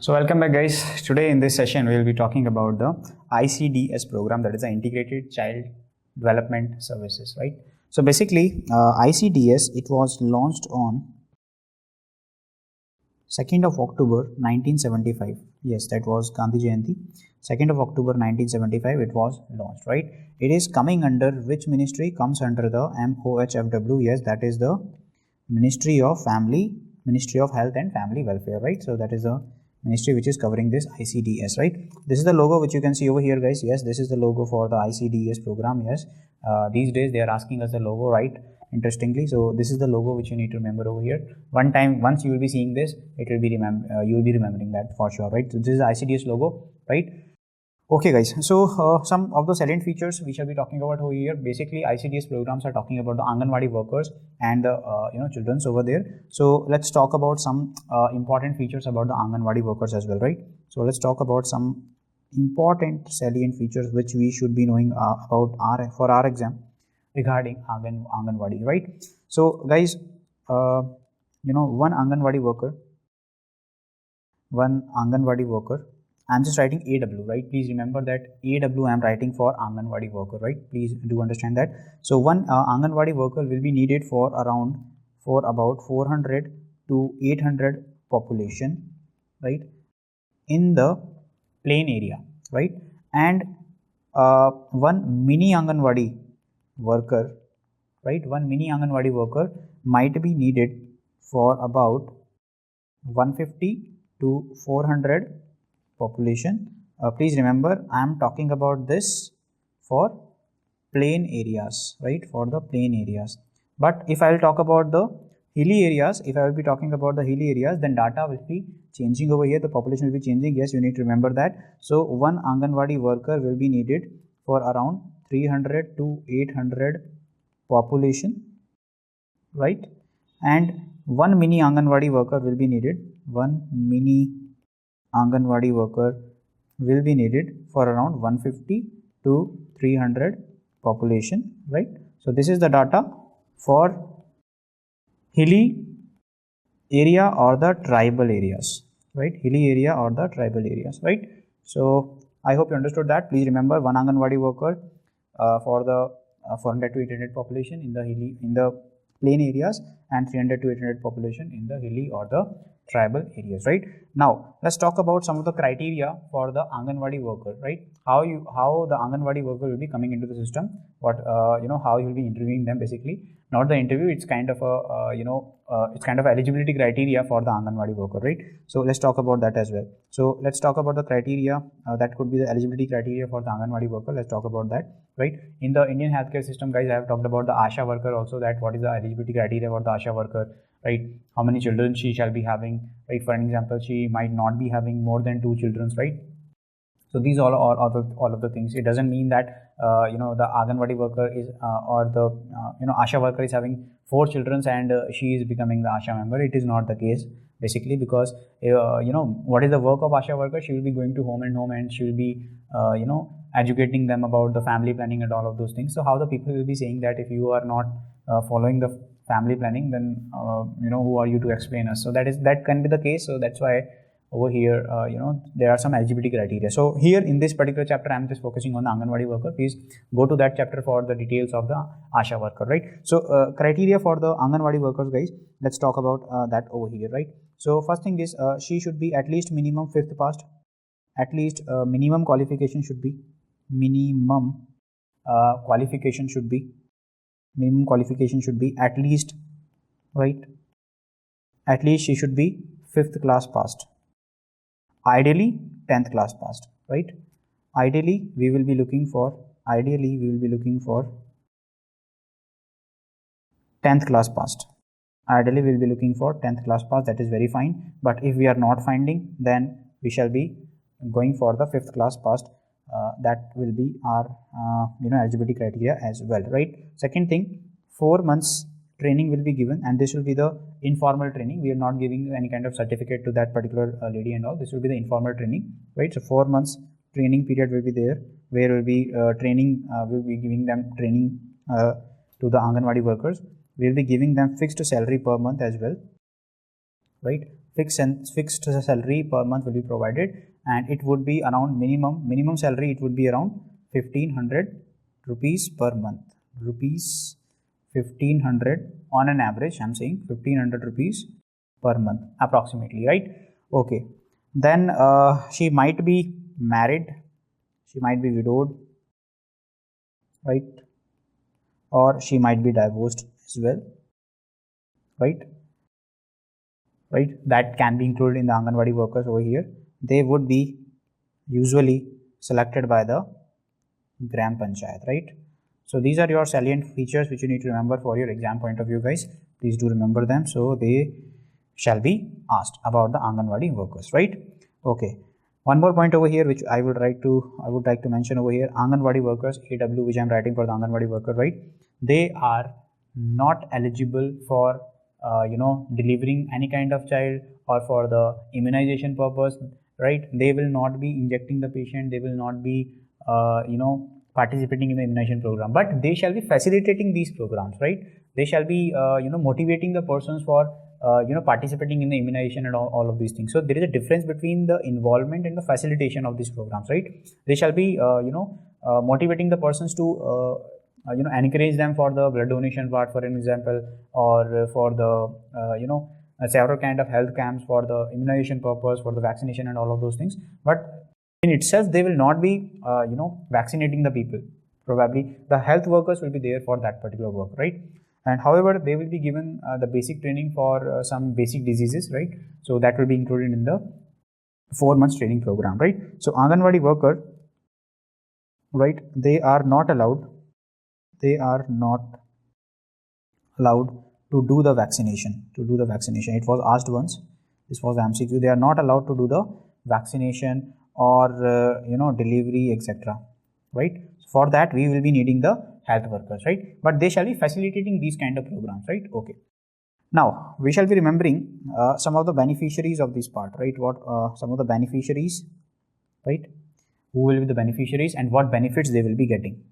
So welcome back guys. Today in this session we will be talking about the ICDS program, that is the Integrated Child Development Services, right? So basically ICDS, it was launched on 2nd of October 1975. Yes, that was Gandhi Jayanti. 2nd of October 1975 it was launched, right? It is coming under which ministry? Comes under the MOHFW. Yes, that is the Ministry of Health and Family Welfare, right? So that is the ministry which is covering this ICDS, right? This is the logo which you can see over here, guys. Yes, this is the logo for the ICDS program. Yes, these days they are asking us the logo, right? Interestingly, so this is the logo which you need to remember over here. Once you will be seeing this, it will be you will be remembering that for sure, right? So this is the ICDS logo, right? Okay guys, so some of the salient features we shall be talking about over here. Basically ICDS programs are talking about the Anganwadi workers and the children's over there. So let's talk about some important features about the Anganwadi workers as well, right? So let's talk about some important salient features which we should be knowing about for our exam regarding Anganwadi, right? So guys, one Anganwadi worker, I'm just writing AW, right? Please remember that AW I'm writing for Anganwadi worker, right? Please do understand that. So one Anganwadi worker will be needed for about 400 to 800 population, right? In the plain area, right? And one mini Anganwadi worker, right? One mini Anganwadi worker might be needed for about 150 to 400 population. Please remember I am talking about this for plain areas, right? For the plain areas. But if I will talk about the hilly areas, if I will be talking about the hilly areas, then data will be changing over here. The population will be changing. Yes, you need to remember that. So one Anganwadi worker will be needed for around 300 to 800 population, right? And one mini Anganwadi worker will be needed. One mini Anganwadi worker will be needed for around 150 to 300 population, right? So this is the data for hilly area or the tribal areas, right? Hilly area or the tribal areas, right? So I hope you understood that. Please remember one Anganwadi worker for the 400 to 800 population in the plain areas and 300 to 800 population in the hilly or the tribal areas, right? Now let's talk about some of the criteria for the Anganwadi worker, right? How the Anganwadi worker will be coming into the system, how you will be interviewing them. Basically not the interview, it's kind of a it's kind of eligibility criteria for the Anganwadi worker, right? So let's talk about that as well. So let's talk about the criteria that could be the eligibility criteria for the Anganwadi worker. Let's talk about that, right? In the Indian healthcare system, guys, I have talked about the ASHA worker also, that what is the eligibility criteria for the ASHA worker, right? How many children she shall be having, right? For an example, she might not be having more than 2 children, right? So these all of the things. It doesn't mean that the Anganwadi worker is or the ASHA worker is having 4 children and she is becoming the ASHA member. It is not the case, basically, because what is the work of ASHA worker? She will be going to home and she will be educating them about the family planning and all of those things. So how the people will be saying that if you are not following the family planning, then who are you to explain us? So that can be the case. So that's why over here there are some eligibility criteria. So here in this particular chapter I am just focusing on the Anganwadi worker. Please go to that chapter for the details of the ASHA worker, right? So criteria for the Anganwadi workers, guys, let's talk about that over here, right? So first thing is she should be at least minimum 5th passed. At least minimum qualification should be at least, right? At least she should be 5th class passed. Ideally 10th class passed, right? Ideally we will be looking for 10th class passed. Ideally we will be looking for 10th class pass. That is very fine. But if we are not finding, then we shall be going for the 5th class passed. That will be our eligibility criteria as well, right? Second thing, 4 months training will be given, and this will be the informal training. We are not giving any kind of certificate to that particular lady and all. This will be the informal training, right? So 4 months training period will be there, where will be we'll be giving them training to the Anganwadi workers. We'll be giving them fixed salary per month as well, right? fixed salary per month will be provided, and it would be around minimum salary, it would be around 1500 rupees per month. Rupees 1500 on an average, I'm saying 1500 rupees per month approximately, right? Okay, then she might be married, she might be widowed, right? Or she might be divorced as well, right? That can be included in the Anganwadi workers over here. They would be usually selected by the Gram Panchayat, right? So these are your salient features which you need to remember for your exam point of view, guys. Please do remember them, so they shall be asked about the Anganwadi workers, right? Okay, one more point over here which I would like to mention over here. Anganwadi workers, AW, which I am writing for the Anganwadi worker, right? They are not eligible for delivering any kind of child or for the immunization purpose, right? They will not be injecting the patient, they will not be participating in the immunization program, but they shall be facilitating these programs, right? They shall be motivating the persons for participating in the immunization and all of these things. So there is a difference between the involvement and the facilitation of these programs, right? They shall be motivating the persons to encourage them for the blood donation part, for an example, or for the several kind of health camps for the immunization purpose, for the vaccination and all of those things. But in itself, they will not be vaccinating the people. Probably the health workers will be there for that particular work, right? And however, they will be given the basic training for some basic diseases, right? So that will be included in the 4 months training program, right? So Anganwadi worker, right, they are not allowed to do the vaccination. It was asked once, this was the MCQ. They are not allowed to do the vaccination or delivery, etc., right? For that we will be needing the health workers, right? But they shall be facilitating these kind of programs, right? Okay, now we shall be remembering some of the beneficiaries of this part, right? Some of the beneficiaries, right? Who will be the beneficiaries and what benefits they will be getting,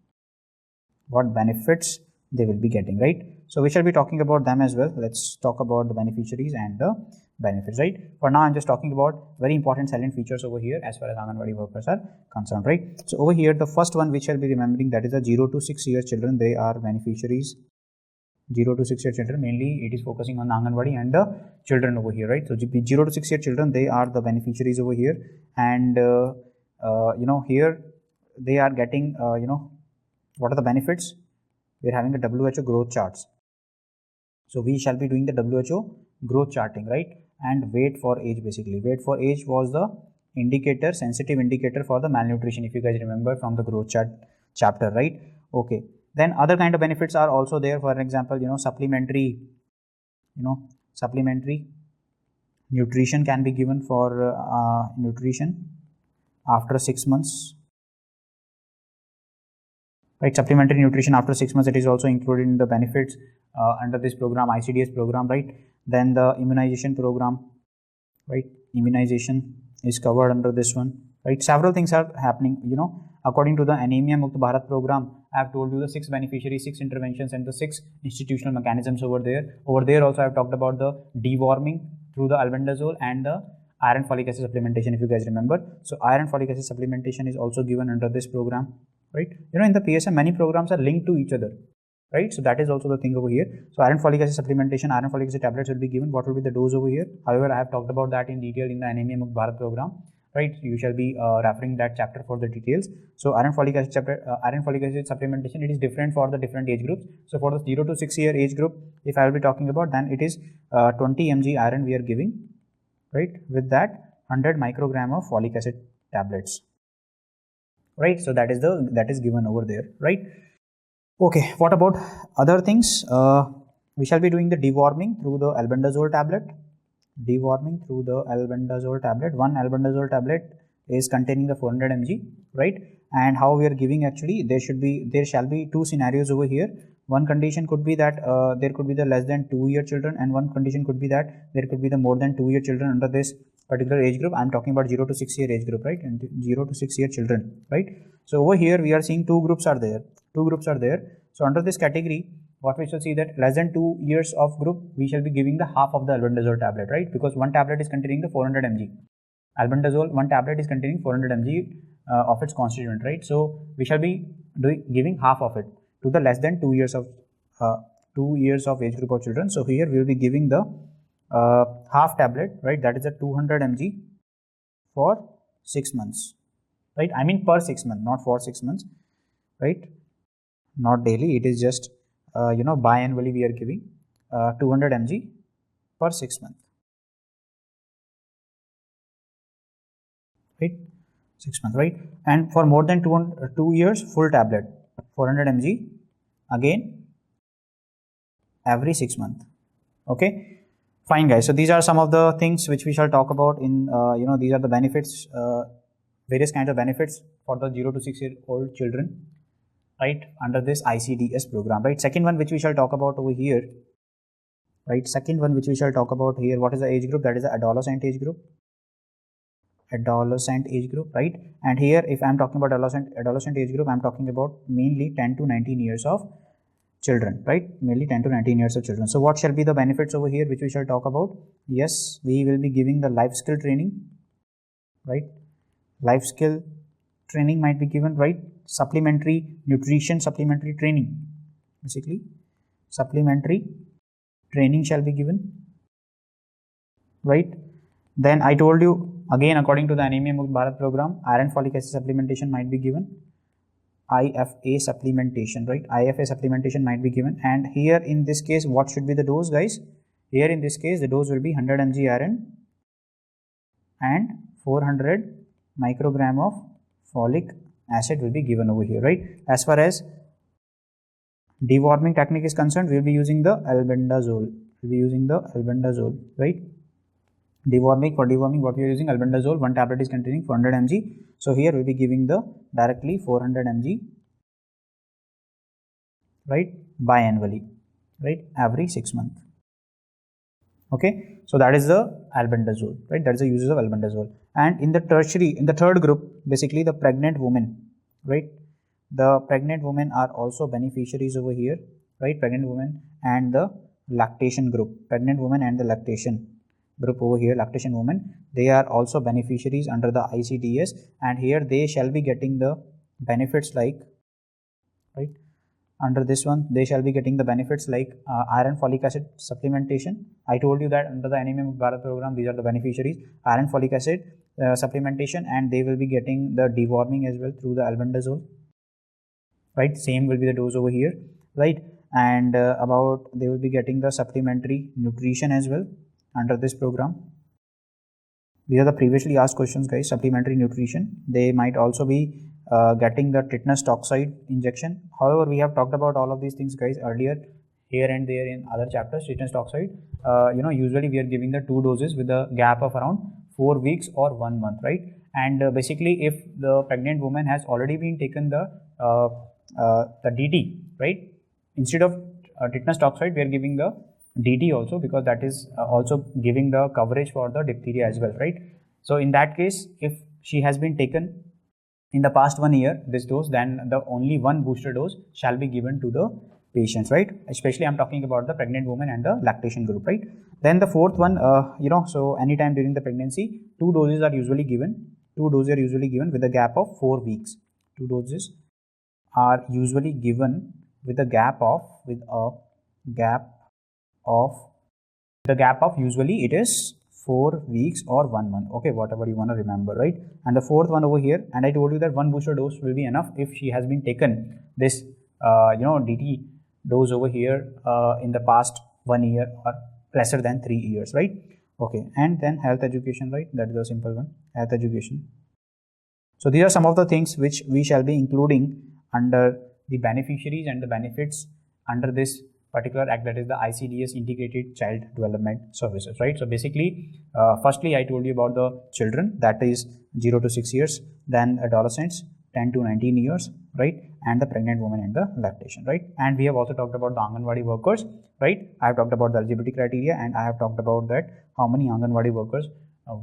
right? So we shall be talking about them as well. Let's talk about the beneficiaries and the benefits, right? For now, I'm just talking about very important salient features over here as far as Anganwadi workers are concerned, right? So over here, the first one which shall be remembering, that is the 0 to 6 year children. They are beneficiaries. 0 to 6 year children, mainly it is focusing on the Anganwadi and the children over here, right? So 0 to 6 year children, they are the beneficiaries over here, and here they are getting what are the benefits? We are having the WHO growth charts. So we shall be doing the WHO growth charting, right? And weight for age, basically. Weight for age was the indicator, sensitive indicator for the malnutrition, if you guys remember from the growth chart chapter, right? Okay. Then other kind of benefits are also there. For example, supplementary nutrition can be given for nutrition after 6 months. Right, supplementary nutrition after 6 months, it is also included in the benefits under this program, ICDS program, right? Then the immunization program, right? Immunization is covered under this one, right? Several things are happening, according to the Anemia Mukt Bharat program. I have told you the 6 beneficiaries, 6 interventions, and the 6 institutional mechanisms over there. Over there also I have talked about the deworming through the albendazole and the iron folic acid supplementation, if you guys remember. So iron folic acid supplementation is also given under this program, right? In the PSM, many programs are linked to each other, right? So that is also the thing over here. So iron folic acid supplementation, iron folic acid tablets will be given. What will be the dose over here? However, I have talked about that in detail in the Anemia Mukt Bharat program, right? You shall be referring that chapter for the details. So iron folic acid supplementation, it is different for the different age groups. So for the 0 to 6 year age group, if I will be talking about, then it is 20 mg iron we are giving, right? With that 100 microgram of folic acid tablets, right? So that is given over there, right? Okay, what about other things? We shall be doing the deworming through the albendazole tablet. Deworming through the albendazole tablet. One albendazole tablet is containing the 400 mg, right? And how we are giving, actually, there shall be 2 scenarios over here. One condition could be that there could be the less than 2 year children, and one condition could be that there could be the more than 2 year children under this particular age group. I am talking about 0 to 6 year age group, right? And 0 to 6 year children, right? So over here we are seeing 2 groups are there. So under this category, what we shall see that less than 2 years of group, we shall be giving the half of the albendazole tablet, right? Because one tablet is containing the 400 mg. Albendazole, one tablet is containing 400 mg of its constituent, right? So we shall be giving half of it to the less than 2 years of 2 years of age group of children. So here we will be giving the half tablet, right? That is a 200 mg for 6 months, right? I mean per 6 months, not for 6 months, right? Not daily. It is just biannually we are giving 200 mg per 6 months, right? 6 months, right? And for more than 2 years, full tablet 400 mg again every 6 months. Okay, fine guys. So these are some of the things which we shall talk about in these are the benefits, various kinds of benefits for the 0 to 6 year old children, right, under this ICDS program, right? Second one which we shall talk about over here, right? Second one which we shall talk about here, what is the age group? That is the adolescent age group. Adolescent age group, right? And here if I am talking about adolescent age group, I am talking about mainly 10 to 19 years of children, right? Mainly 10 to 19 years of children. So what shall be the benefits over here which we shall talk about? Yes, we will be giving the life skill training, right? Life skill training might be given, right? Supplementary nutrition, supplementary training, basically supplementary training shall be given, right? Then I told you again, according to the Anemia Mukt Bharat program, iron folic acid supplementation might be given, IFA supplementation, right? IFA supplementation might be given. And here in this case, what should be the dose, guys? Here in this case, the dose will be 100 mg iron and 400 microgram of folic acid will be given over here, right? As far as deworming technique is concerned, we will be using the albendazole. We'll be using the albendazole, right? Deworming, for deworming, what we are using? Albendazole. One tablet is containing 400 mg. So here we'll be giving the directly 400 mg, right, biannually, right, every 6 months. Okay, so that is the albendazole, right? That is the uses of albendazole. And in the tertiary, in the third group, basically the pregnant women, right? The pregnant women are also beneficiaries over here, right? Pregnant women and the lactation group, pregnant women and the lactation group over here, lactation women, they are also beneficiaries under the ICDS, and here they shall be getting the benefits like, right, under this one they shall be getting the benefits like iron folic acid supplementation. I told you that under the Anemia Mukt Bharat program, these are the beneficiaries, iron folic acid supplementation, and they will be getting the deworming as well through the albendazole, right? Same will be the dose over here, right? And they will be getting the supplementary nutrition as well under this program. These are the previously asked questions, guys. Supplementary nutrition. They might also be getting the tetanus toxoid injection. However, we have talked about all of these things, guys, earlier here and there in other chapters. Tetanus toxoid, usually we are giving the 2 doses with a gap of around 4 weeks or 1 month, right? And basically, if the pregnant woman has already been taken the DT, right? Instead of tetanus toxoid, we are giving the DT also, because that is also giving the coverage for the diphtheria as well, right? So in that case, if she has been taken in the past 1 year this dose, then the only one booster dose shall be given to the patients, right? Especially I'm talking about the pregnant woman and the lactation group, right? Then the fourth one, so anytime during the pregnancy, 2 doses are usually given. 2 doses are usually given with a gap of 4 weeks. 2 doses are usually given with a gap of usually it is 4 weeks or 1 month. Okay, whatever you want to remember, right? And the fourth one over here, and I told you that 1 booster dose will be enough if she has been taken this DT dose over here in the past 1 year or lesser than 3 years, right? Okay, and then health education, right? That is a simple one, health education. So these are some of the things which we shall be including under the beneficiaries and the benefits under this particular act, that is the ICDS Integrated Child Development Services, right? So basically, firstly, I told you about the children, that is 0 to 6 years, then adolescents 10 to 19 years, right? And the pregnant woman and the lactation, right? And we have also talked about the Anganwadi workers, right? I have talked about the eligibility criteria, and I have talked about that how many Anganwadi workers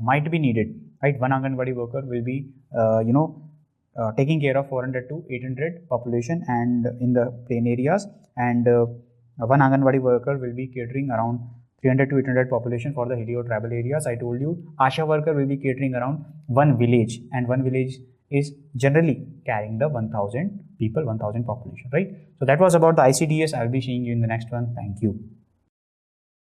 might be needed, right? One Anganwadi worker will be, taking care of 400 to 800 population and in the plain areas, and one Anganwadi worker will be catering around 300 to 800 population for the helio tribal areas. I told you ASHA worker will be catering around one village, and one village is generally carrying the 1000 people, 1000 population, right? So that was about the ICDS. I'll be seeing you in the next one. Thank you.